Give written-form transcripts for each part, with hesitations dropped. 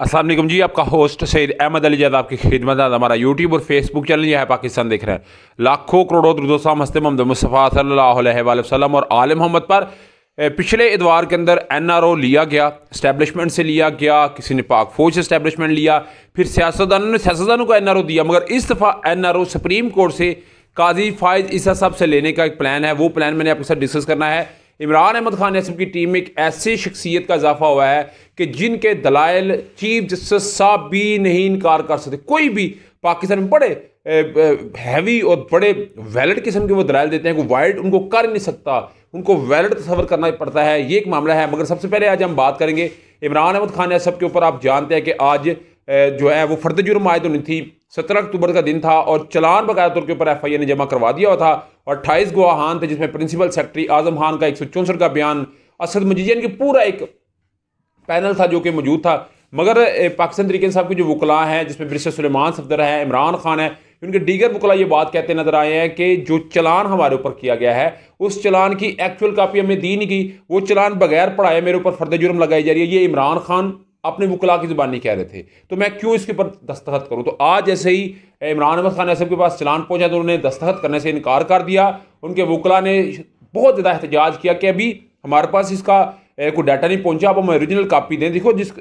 अस्सलाम वालेकुम जी, आपका होस्ट सैयद अहमद अली जैद आपकी खिदमत है। हमारा यूट्यूब और फेसबुक चैनल यह है पाकिस्तान देख रहे हैं। लाखों करोड़ों दुरूद हस्ते मोहम्मद मुस्तफ़ा सल्लल्लाहु अलैहि वसल्लम और आले मोहम्मद पर। पिछले इतवार के अंदर NRO लिया गया, इस्टेब्लिशमेंट से लिया गया, किसी ने पाक फौज से इस्टेब्लिशमेंट लिया, फिर सियासतदानों को NRO दिया। मगर इस दफ़ा NRO सुप्रीम कोर्ट से काजी फायज ईसा साहब से लेने का एक प्लान है। वो प्लान मैंने आपके साथ डिस्कस करना है। इमरान अहमद खान असम की टीम में एक ऐसी शख्सियत का इजाफा हुआ है कि जिनके दलाइल चीफ जस्टिस साहब भी नहीं इनकार कर सकते। कोई भी पाकिस्तान में बड़े हैवी और बड़े वैलिड किस्म के वो दलाइल देते हैं, कोई वाइड उनको कर नहीं सकता, उनको वैलिड तस्वर करना पड़ता है। ये एक मामला है। मगर सबसे पहले आज हम बात करेंगे इमरान अहमद खान असम के ऊपर। आप जानते हैं कि आज जो है वो फर्द जुर्म आयद होनी थी, 17 अक्टूबर का दिन था और चलान बकायदा तौर के ऊपर FIA ने जमा करवा दिया हुआ था और 28 गवाहान थे, जिसमें प्रिंसिपल सेक्रेटरी आजम खान का 164 का बयान, असद मजीदियन की पूरा एक पैनल था जो कि मौजूद था। मगर पाकिस्तान तरीके साहब के जो वकला हैं, जिसमें बैरिस्टर सुलेमान सफदर है, इमरान खान है, उनके दीगर वकला ये बात कहते नजर आए हैं कि जो चलान हमारे ऊपर किया गया है उस चलान की एक्चुअल कापी हमें दी नहीं गई, वो चलान बगैर पढ़ाए मेरे ऊपर फर्द जुर्म लगाई जा रही है। ये इमरान खान अपने वकला की ज़ुबानी कह रहे थे, तो मैं क्यों इसके ऊपर दस्तखत करूं। तो आज जैसे ही इमरान अहमद खान असम के पास चलान पहुंचा तो उन्होंने दस्तखत करने से इनकार कर दिया। उनके वकला ने बहुत ज़्यादा एहतजाज किया कि अभी हमारे पास इसका कोई डाटा नहीं पहुंचा, अब हम ओरिजिनल कापी दें। देखो, जिस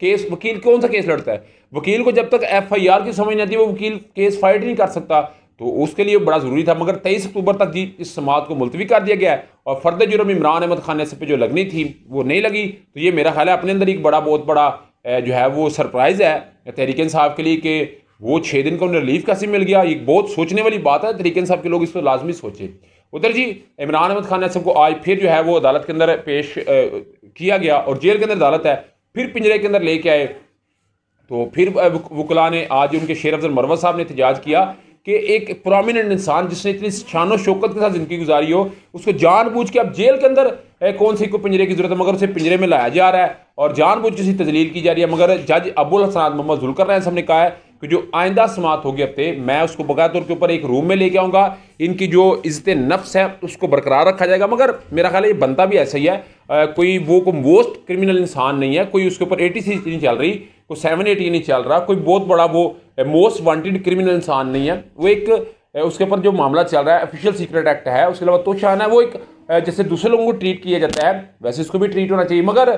केस वकील कौन सा केस लड़ता है, वकील को जब तक FIR की समझ नहीं आती वो वकील केस फाइट नहीं कर सकता, तो उसके लिए बड़ा ज़रूरी था। मगर 23 अक्टूबर तक जी इस समात को मुलतवी कर दिया गया है और फर्द जुर्म इमरान अहमद खान पे जो लगनी थी वो नहीं लगी। तो ये मेरा ख्याल है अपने अंदर एक बहुत बड़ा जो है वो सरप्राइज़ है तहरीक इंसाफ के लिए कि वो 6 दिन का उन्हें रिलीफ कैसे मिल गया। ये बहुत सोचने वाली बात है, तहरीक इंसाफ के लोग इसको लाजमी सोचें। उधर जी इमरान अहमद खान को आज फिर जो है वो अदालत के अंदर पेश किया गया और जेल के अंदर अदालत है, फिर पिंजरे के अंदर लेके आए। तो फिर वकला ने आज उनके शेर अफजल मरवत साहब ने एहतजाज किया कि एक प्रोमिनेंट इंसान जिसने इतनी शान शौकत के साथ ज़िंदगी गुजारी हो, उसको जानबूझ के अब जेल के अंदर कौन सी को पिंजरे की जरूरत है, मगर उसे पिंजरे में लाया जा रहा है और जानबूझ के तजलील की जा रही है। मगर जज अबुल हसन मोहम्मद जुल्कर साहब ने कहा है कि जो आइंदा समात होगी हफ्ते, मैं उसको बकायदा तौर के ऊपर एक रूम में लेके आऊँगा, इनकी जो इज्जत नफ्स है उसको बरकरार रखा जाएगा। मगर मेरा ख्याल है ये बनता भी ऐसा ही है, कोई मोस्ट क्रिमिनल इंसान नहीं है, कोई उसके ऊपर 86 नहीं चल रही, कोई 780 नहीं चल रहा, कोई बहुत बड़ा वो मोस्ट वांटेड क्रिमिनल इंसान नहीं है। वो एक उसके ऊपर जो मामला चल रहा है ऑफिशियल सीक्रेट एक्ट है, उसके अलावा तोशान है, वो एक जैसे दूसरे लोगों को ट्रीट किया जाता है वैसे इसको भी ट्रीट होना चाहिए। मगर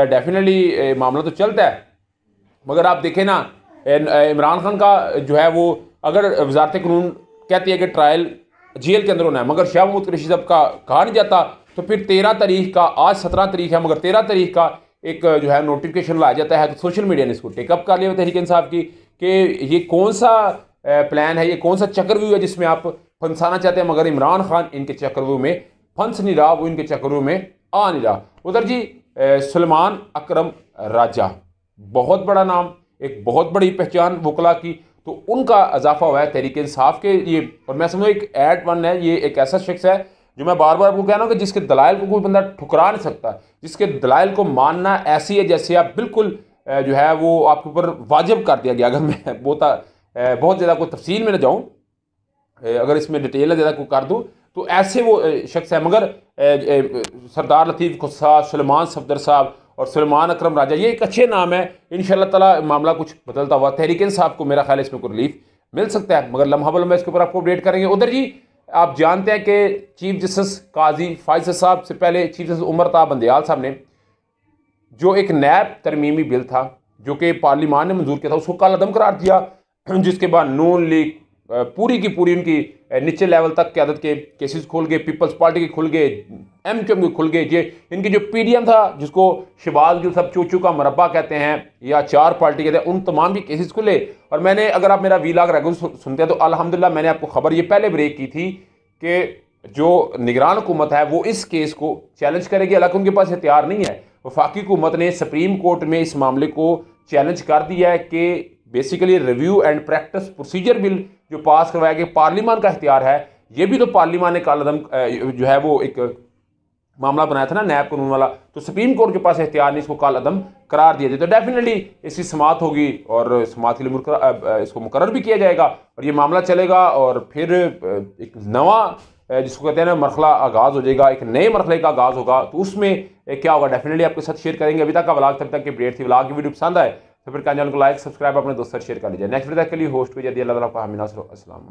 डेफिनेटली मामला तो चलता है। मगर आप देखें ना, इमरान खान का जो है वो अगर वजारत कानून कहती है कि ट्रायल जेल के अंदर होना है, मगर शाह महमूद कुरैशी साहब का कहा नहीं जाता, तो फिर 13 तारीख का, आज 17 तारीख है, मगर 13 तारीख का एक जो है नोटिफिकेशन लाया जाता है। तो सोशल मीडिया ने इसको टेकअप कर लिया तहरीक इंसाफ की कि ये कौन सा प्लान है, ये कौन सा चक्रव्यूह है जिसमें आप फंसाना चाहते हैं। मगर इमरान खान इनके चक्रव्यूह में फंस नहीं रहा, वो इनके चक्रव्यूह में आ नहीं रहा। उधर जी सुलेमान अकरम राजा, बहुत बड़ा नाम, एक बहुत बड़ी पहचान वकला की, तो उनका इजाफा हुआ है तहरीक इंसाफ के लिए। और मैं समझूँ एक एड वन है, ये एक ऐसा शख्स है जो मैं बार बार आपको कह रहा हूँ कि जिसके दलाइल को कोई बंदा ठुकरा नहीं सकता, जिसके दलाइल को मानना ऐसी है जैसे आप बिल्कुल जो है वो आपके ऊपर वाजिब कर दिया गया। अगर मैं बहुत ज़्यादा कोई तफसील में न जाऊँ, अगर इसमें डिटेल ज़्यादा को कर दूँ, तो ऐसे वो शख्स है। मगर सरदार लतीफ़ खुस्सा, सुलेमान सफदर साहब और सुलेमान अकरम राजा, ये एक अच्छे नाम है। इंशाअल्लाह ताला मामला कुछ बदलता हुआ तहरीक इंसाफ को मेरा ख्याल है इसमें कोई रिलीफ मिल सकता है, मगर लम्हा बलम्हा इसके ऊपर आपको अपडेट करेंगे। उधर जी आप जानते हैं कि चीफ जस्टिस काजी फायज साहब से पहले चीफ जस्टिस उमर ता बंदयाल साहब ने जो एक नैब तरमीमी बिल था जो कि पार्लियामान ने मंजूर किया था, उसको कलअदम करार दिया, जिसके बाद नून लीग पूरी की पूरी उनकी नीचे लेवल तक क़यादत के केसेस खुल गए, पीपल्स पार्टी के खुल गए, MQM के खुल गए। ये इनकी जो PDM था, जिसको शहबाज गिल सब चूचू का मरबा कहते हैं या चार पार्टी कहते हैं, उन तमाम के केसेस खुले। और मैंने, अगर आप मेरा वीलॉग रेगुलर सुनते हैं तो अल्हम्दुलिल्लाह मैंने आपको खबर ये पहले ब्रेक की थी कि जो निगरान हुकूमत है वो इस केस को चैलेंज करेगी। हालांकि उनके पास हथियार नहीं है। वफाकी हुकूमत ने सुप्रीम कोर्ट में इस मामले को चैलेंज कर दिया है कि basically review and practice procedure bill जो पास करवाया गया, पार्लियामान का इख्तियार है, ये भी तो पार्लियामान ने कलअदम जो है वो एक मामला बनाया था ना नैब कानून वाला, तो सुप्रीम कोर्ट के पास इख्तियार नहीं, इसको कलअदम करार दिया जाए। तो डेफिनेटली इसकी समात होगी और समात के लिए इसको मुकर्रर भी किया जाएगा और ये मामला चलेगा और फिर एक नवा जिसको कहते हैं ना मरहला आगाज़ हो जाएगा, एक नए मरहले का आगाज़ होगा। तो उसमें क्या होगा डेफिनेटली आपके साथ शेयर करेंगे। अभी तक का व्लॉग तब तक की अपडेट थी। व्लॉग की वीडियो पसंद आए तो फिर चैनल को लाइक सब्सक्राइब अपने दोस्तों से शेयर कर लीजिए। नेक्स्ट वीडियो के लिए होस्ट को जल्दी अल्लाह ताला आपका हामी नासर अस्सलाम।